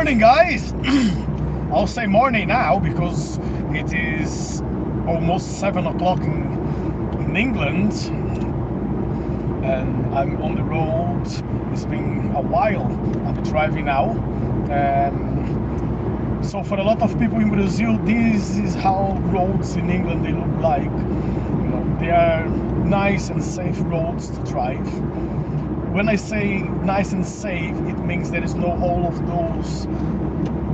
morning, guys. I'll say morning now because it is almost 7 o'clock in England, and I'm on the road. It's been a while. I'm driving now. So for a lot of people in Brazil, this is how roads in England they look like. They are nice and safe roads to drive. When I say nice and safe, it means there is no all of those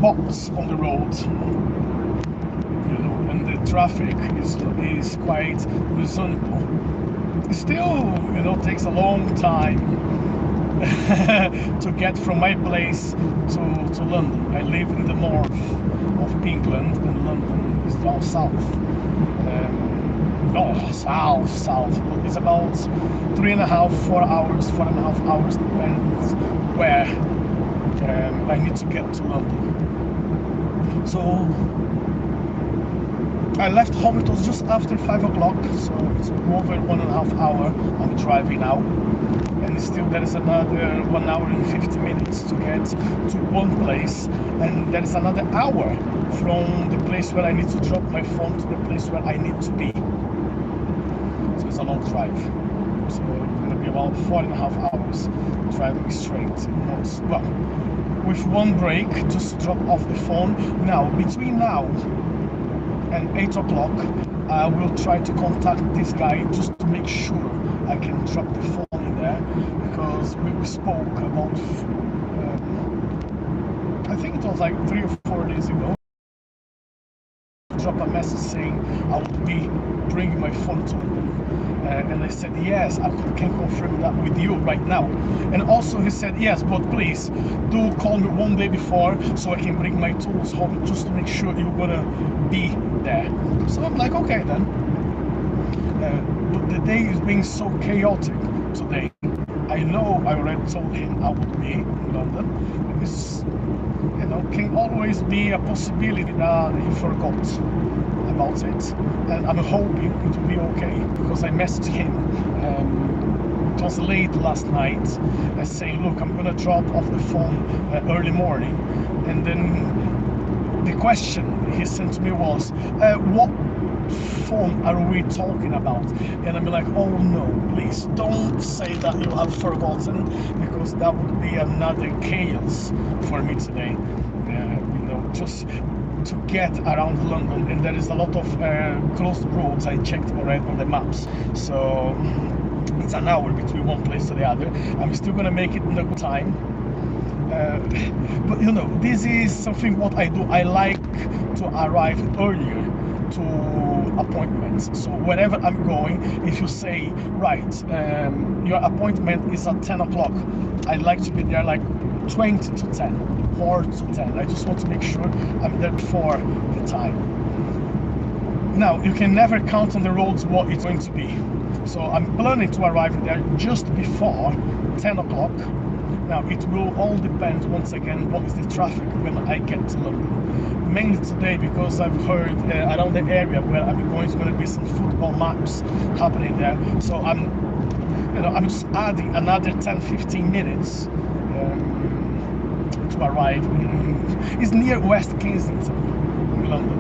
bots on the road, and the traffic is quite reasonable. It still, takes a long time to get from my place to London. I live in the north of England, and London is down south. South. It's about 3.5, 4 hours, 4.5 hours, depends where I need to get to London. So I left home, it was just after 5 o'clock, so it's over 1.5 hours I'm driving now. And still there is another 1 hour and 50 minutes to get to one place, and there is another hour from the place where I need to drop my phone to the place where I need to be. So it's a long drive. So it's going to be about 4.5 hours driving straight. Well, with one break, just drop off the phone. Now, between now and 8 o'clock, I will try to contact this guy just to make sure I can drop the phone in there, because we spoke about, I think it was like 3 or 4 days ago. Drop a message saying I would be bringing my phone to him, and I said yes, I can confirm that with you right now. And also he said yes, but please do call me one day before so I can bring my tools home, just to make sure you're gonna be there. So I'm like, okay then. But the day is being so chaotic today. I know I already told him I would be in London. It's, can always be a possibility that he forgot about it, and I'm hoping it will be okay, because I messaged him. It was late last night, saying, look, I'm gonna drop off the phone early morning, and then the question he sent to me was, what phone are we talking about? And I'm like, oh no, please don't say that you have forgotten, because that would be another chaos for me today. Just to get around London, and there is a lot of closed roads. I checked already on the maps, so it's an hour between one place to the other. I'm still gonna make it in a good time. But this is something what I do. I like to arrive earlier to appointments. So wherever I'm going, if you say, right, your appointment is at 10 o'clock, I like to be there like 20 to 10 or to 10. I just want to make sure I'm there before the time. Now, you can never count on the roads what it's going to be. So I'm planning to arrive there just before 10 o'clock. Now, it will all depend, once again, what is the traffic when I get to London. Mainly today, because I've heard around the area where I'm going is going to be some football matches happening there. So I'm just adding another 10-15 minutes to arrive. It's near West Kensington in London.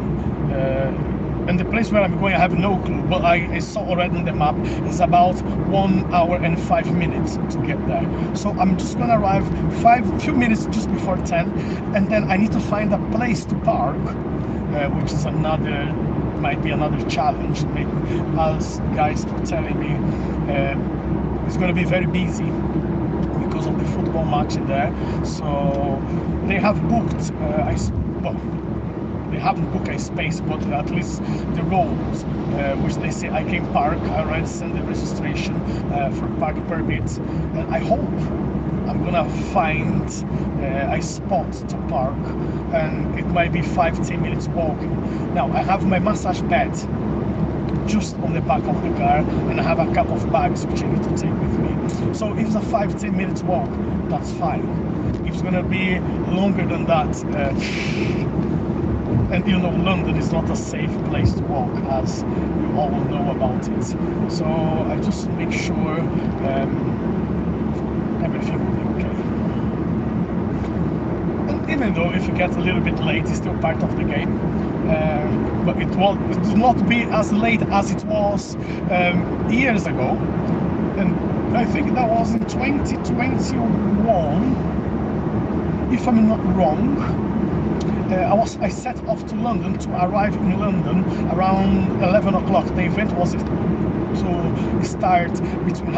And the place where I'm going, I have no clue, but I saw already on the map, it's about 1 hour and 5 minutes to get there. So I'm just gonna arrive few minutes just before 10, and then I need to find a place to park, which is might be another challenge. Maybe, as guys were telling me, it's gonna be very busy because of the football match in there. So they have booked, they haven't booked a space, but at least the roads, which they say I can park. I already sent the registration for park permit, and I hope I'm gonna find a spot to park, and it might be 5-10 minutes walking. Now, I have my massage bed just on the back of the car, and I have a couple of bags which I need to take with me. So if it's a 5-10 minutes walk, that's fine. If it's gonna be longer than that, and London is not a safe place to walk, as you all know about it. So I just make sure everything will be okay. even though if you get a little bit late, it's still part of the game. But it will not be as late as it was years ago, and I think that was in 2021, if I'm not wrong. I set off to London to arrive in London around 11 o'clock. The event was to start between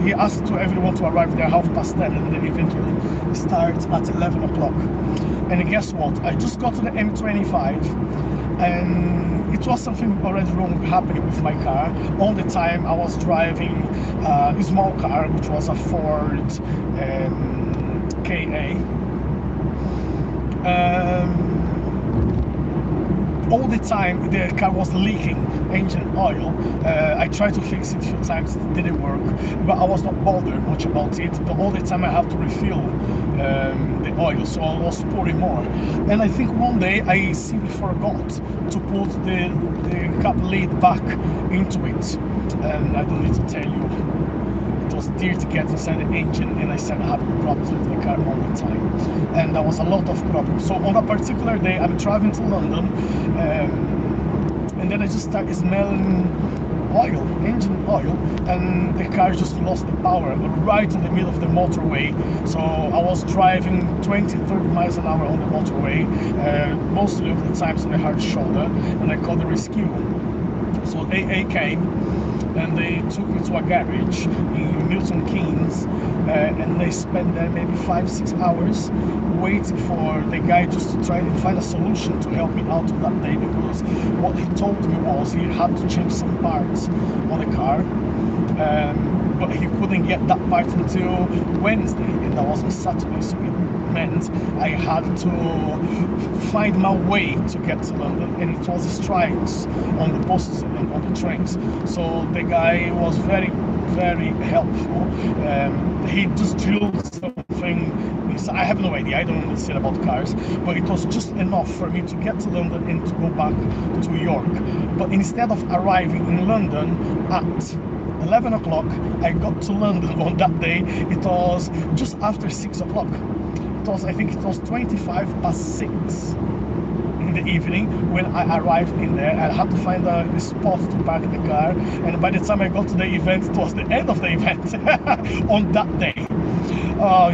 he asked to everyone to arrive there 10:30, and the event will start at 11 o'clock. And guess what? I just got to the M25, and it was something already wrong happening with my car. All the time I was driving a small car, which was a Ford KA. All the time the car was leaking engine oil. I tried to fix it a few times, it didn't work, but I was not bothered much about it. But all the time I have to refill the oil, so I was pouring more. And I think one day I simply forgot to put the cap lid back into it, and I don't need to tell you, it was dirty to get inside the engine, and I started having problems with the car all the time, and there was a lot of problems. So on a particular day I'm driving to London, and then I just started smelling oil, engine oil, and the car just lost the power right in the middle of the motorway. So I was driving 20-30 miles an hour on the motorway, mostly of the times on the hard shoulder, and I called the rescue. So AA came and they took me to a garage in Milton Keynes, and they spent there maybe 5-6 hours waiting for the guy just to try and find a solution to help me out on that day, because what he told me was he had to change some parts on the car, but he couldn't get that part until Wednesday, and that was on Saturday, so it meant I had to find my way to get to London, and it was strikes on the buses and on the trains. So the guy was very, very helpful. He just drilled something. I have no idea, I don't understand about cars, but it was just enough for me to get to London and to go back to York. But instead of arriving in London at 11 o'clock, I got to London on that day. It was just after 6 o'clock. I think it was 6:25 in the evening when I arrived in there. I had to find a spot to park the car, and by the time I got to the event, it was the end of the event on that day.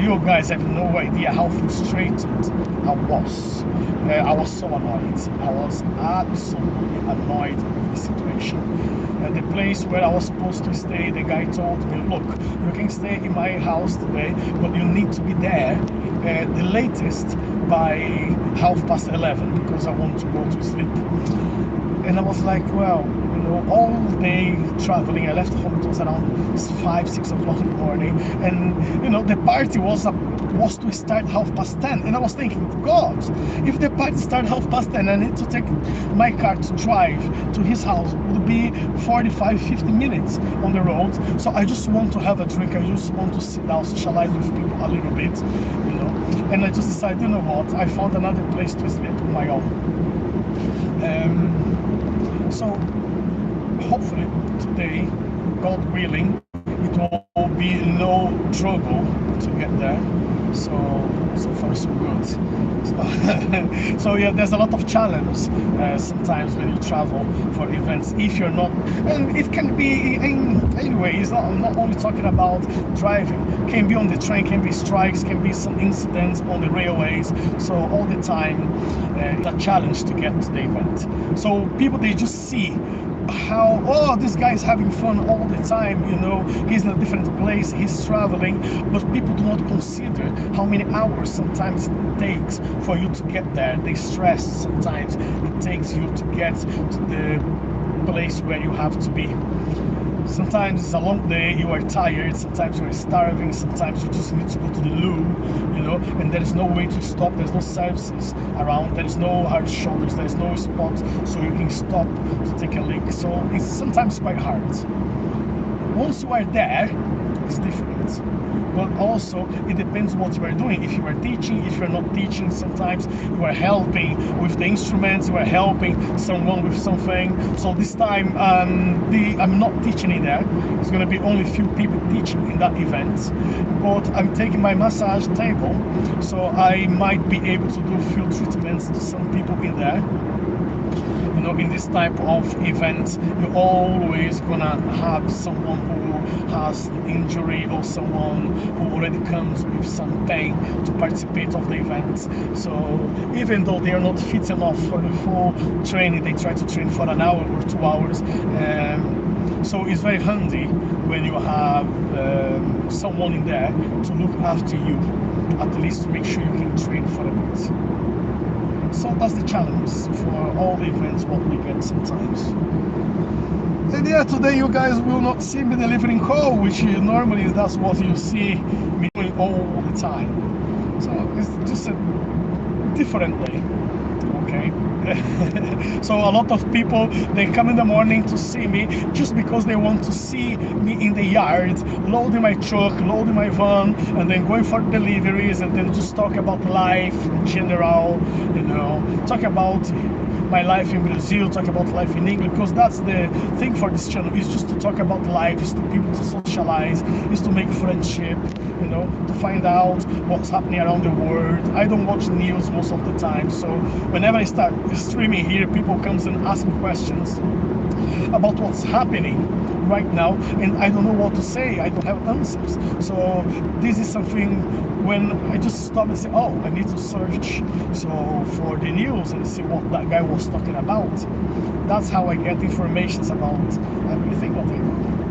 You guys have no idea how frustrated I was. I was so annoyed. I was absolutely annoyed with the situation. The place where I was supposed to stay, the guy told me, look, you can stay in my house today, but you need to be there the latest by 11:30, because I want to go to sleep. And I was like, well, you know, all day traveling. I left home, it was around 5-6 o'clock in the morning, and you know, the party was to start 10:30, and I was thinking, God, if the party started 10:30, I need to take my car to drive to his house. It would be 45-50 minutes on the road. So I just want to have a drink, I just want to sit down, socialize with people a little bit, you know. And I just decided, you know what, I found another place to sleep on my own. So hopefully today, God willing, it will be no trouble to get there. So far so good. So yeah, there's a lot of challenge sometimes when you travel for events, if you're not, and it can be anyway. I'm not only talking about driving, can be on the train, can be strikes, can be some incidents on the railways. So all the time it's a challenge to get to the event. So people, they just see how, oh, this guy's having fun all the time, you know, he's in a different place, he's traveling, but people do not consider how many hours sometimes it takes for you to get there. They stress sometimes it takes you to get to the place where you have to be. Sometimes it's a long day, you are tired, sometimes you are starving, sometimes you just need to go to the loo, you know, and there is no way to stop, there's no services around, there is no hard shoulders, there is no spot so you can stop to take a leak. So it's sometimes quite hard. Once you are there, it's different. but also it depends what you are doing. If you are teaching, if you're not teaching, sometimes you are helping with the instruments, you are helping someone with something. So this time I'm not teaching in there. It's going to be only few people teaching in that event, but I'm taking my massage table, so I might be able to do a few treatments to some people in there. You know, in this type of event, you're always gonna have someone who has injury or someone who already comes with some pain to participate of the event. So even though they are not fit enough for the full training, they try to train for an hour or 2 hours. So it's very handy when you have someone in there to look after you, at least to make sure you can train for a bit. So that's the challenge for all the events what we get sometimes. And yeah, today you guys will not see me delivering call, which normally that's what you see me doing all the time. So it's just a different day, okay? So a lot of people, they come in the morning to see me just because they want to see me in the yard, loading my truck, loading my van, and then going for deliveries, and then just talk about life in general, you know, talk about my life in Brazil, talk about life in England, because that's the thing for this channel, is just to talk about life, is to people to socialize, is to make friendship, you know, to find out what's happening around the world. I don't watch news most of the time, so whenever I start streaming here, people comes and ask me questions about what's happening right now, and I don't know what to say. I don't have answers. So this is something when I just stop and say, oh, I need to search so for the news and see what that guy was talking about. That's how I get information about everything what I do.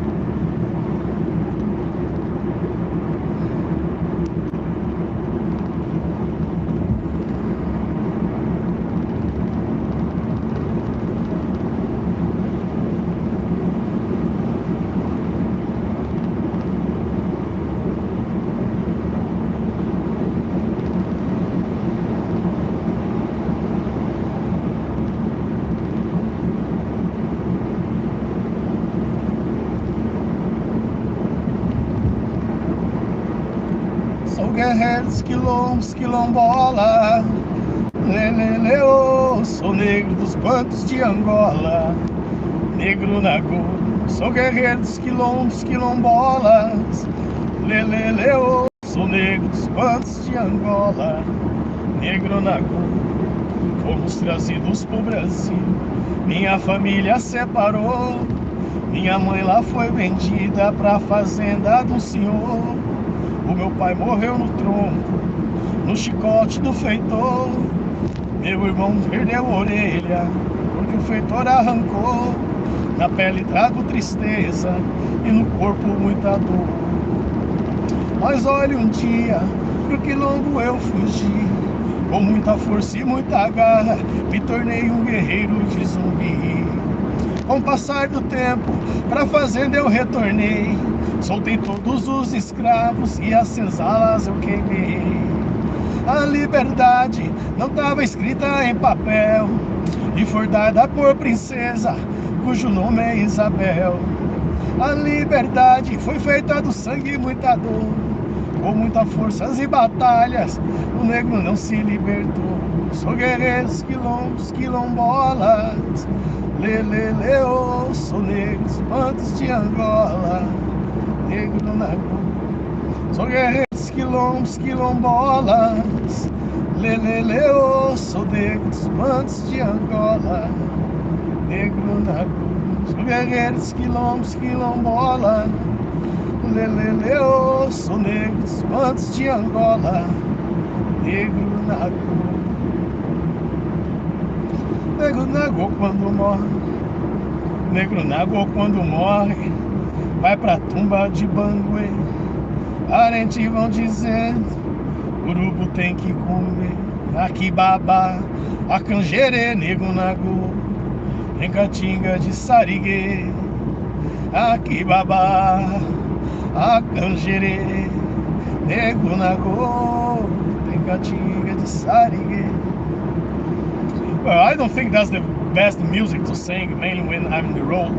Guerreiros, quilombos, quilombola, leleleu, sou negro dos bantos de Angola, negro nagu, sou guerreiro dos quilombos, quilombolas, leleleu, sou negro dos bantos de Angola, negro nagu, fomos trazidos pro Brasil, minha família separou, minha mãe lá foi vendida pra fazenda do senhor. O meu pai morreu no tronco, no chicote do feitor. Meu irmão perdeu a orelha, porque o feitor arrancou. Na pele trago tristeza e no corpo muita dor. Mas olha, um dia pro quilombo eu fugi, com muita força e muita garra, me tornei um guerreiro de Zumbi. Com o passar do tempo, pra fazenda eu retornei, soltei todos os escravos e as senzalas eu queimei. A liberdade não estava escrita em papel e foi dada por princesa, cujo nome é Isabel. A liberdade foi feita do sangue e muita dor, com muitas forças e batalhas, o negro não se libertou. Sou guerreiros, quilombos, quilombolas, leleleu, sou negro dos bantos de Angola, negro nagu. Sou guerreiros, quilombos, quilombolas, leleleu, sou negro dos bantos de Angola, negro nagu. Sou guerreiros, quilombos, quilombolas, leleleu, sou negro dos bantos de Angola, negro nagu. Negro nagu quando morre, negro nagu quando morre, vai pra tumba de Banguê. Parentes vão dizendo, urubu tem que comer. Aqui babá, a canjerê, negro nagu, em Catinga de Sariguê. Aqui babá, a canjerê, negro nagu, em Catinga de Sariguê. Well, I don't think that's the best music to sing, mainly when I'm on the road.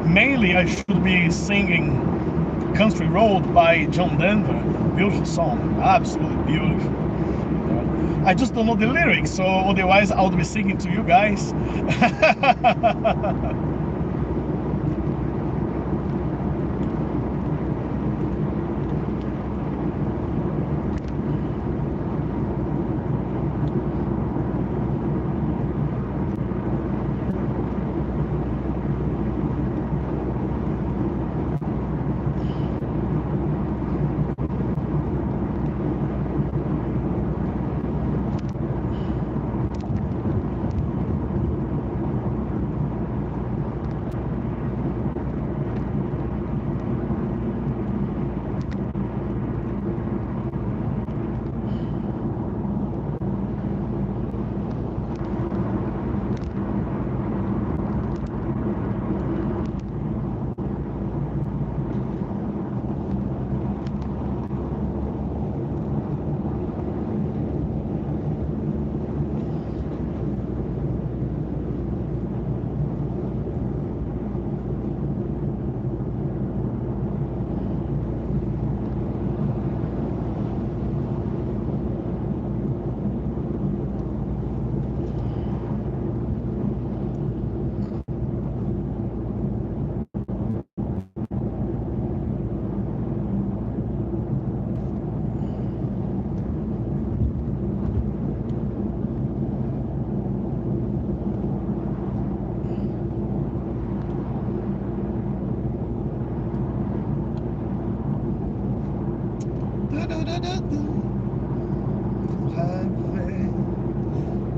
Mainly I should be singing Country Road by John Denver. Beautiful song, absolutely beautiful. I just don't know the lyrics, so otherwise I would be singing to you guys.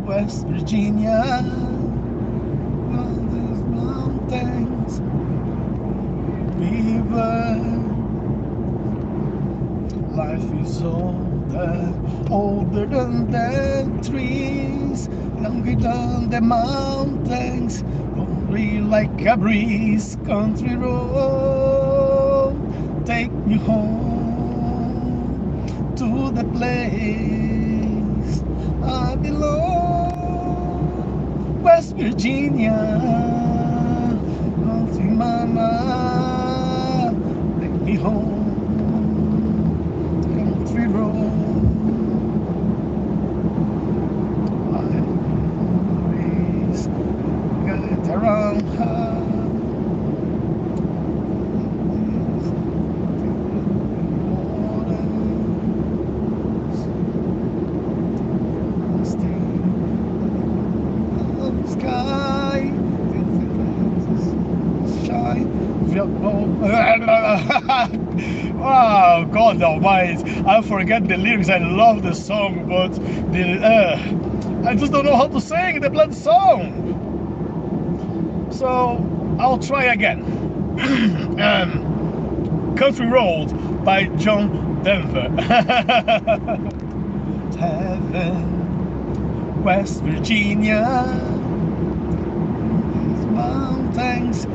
West Virginia, on these mountains, river, life is older than the trees, younger than the mountains, only like a breeze. Country road, take me home to the place I belong. West Virginia, country mama, take me home. Country road, I always get around her. Sky, shine. Oh God Almighty! I forget the lyrics. I love the song, but I just don't know how to sing the bloody song. So I'll try again. Country Road by John Denver. Heaven, West Virginia, these mountains,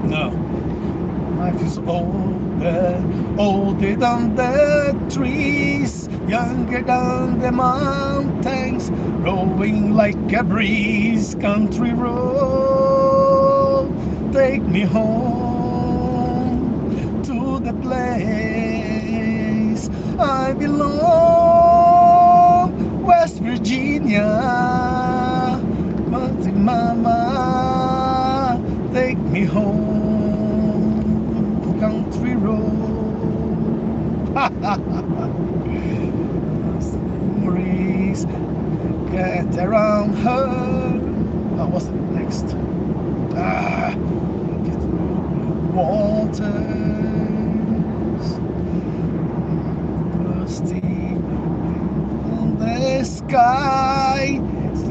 no, life is older than the trees, younger than the mountains, rolling like a breeze. Country road, take me home to the place I belong. West Virginia, mountain mama, take me home. Country road. Memories get around her. Oh, what's the next? Waters, rusty on the sky, it's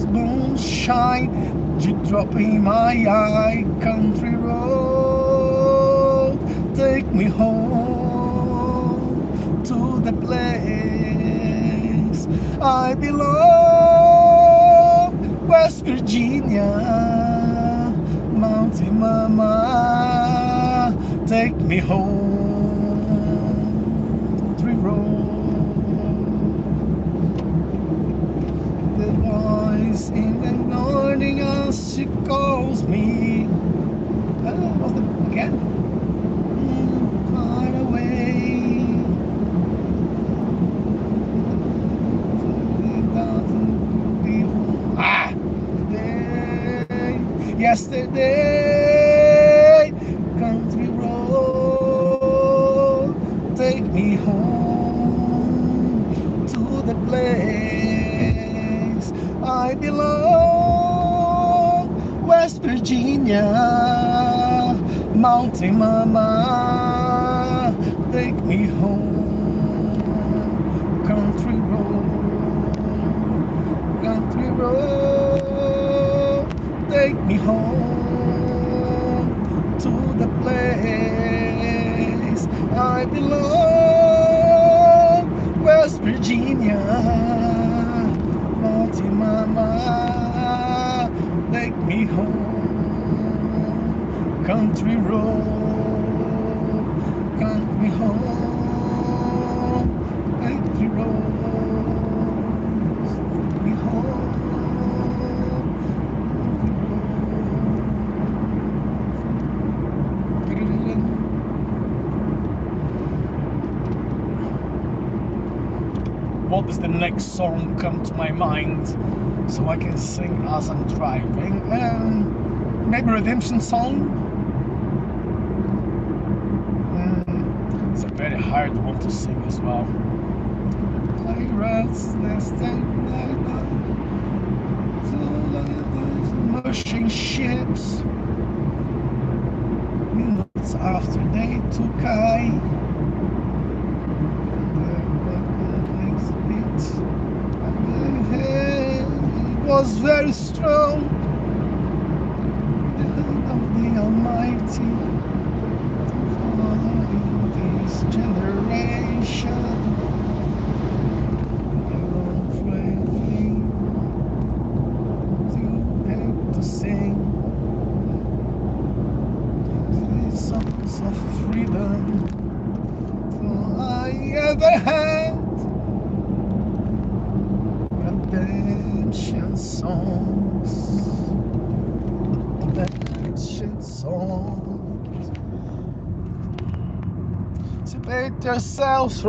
moonshine, you drop in my eye. Country road, take me home to the place I belong. West Virginia, mountain mama, take me home. Country road, the voice in the morning as she calls me. again. Far away. Ah! Yesterday, country road, take me home to the place I belong, West Virginia, Mountain Mama, take me home, country road, take me home to the place I belong, West Virginia, Mountain Mama, take me home, country home, country road, take me home. What does the next song come to my mind so I can sing as I'm driving? Maybe Redemption Song? It's a very hard one to sing as well. Restless mushing ships, minutes after they took I. It was very strong, the hand of the Almighty, following this generation. To sing these songs of freedom all I ever had. Redemption songs, separate yourselves from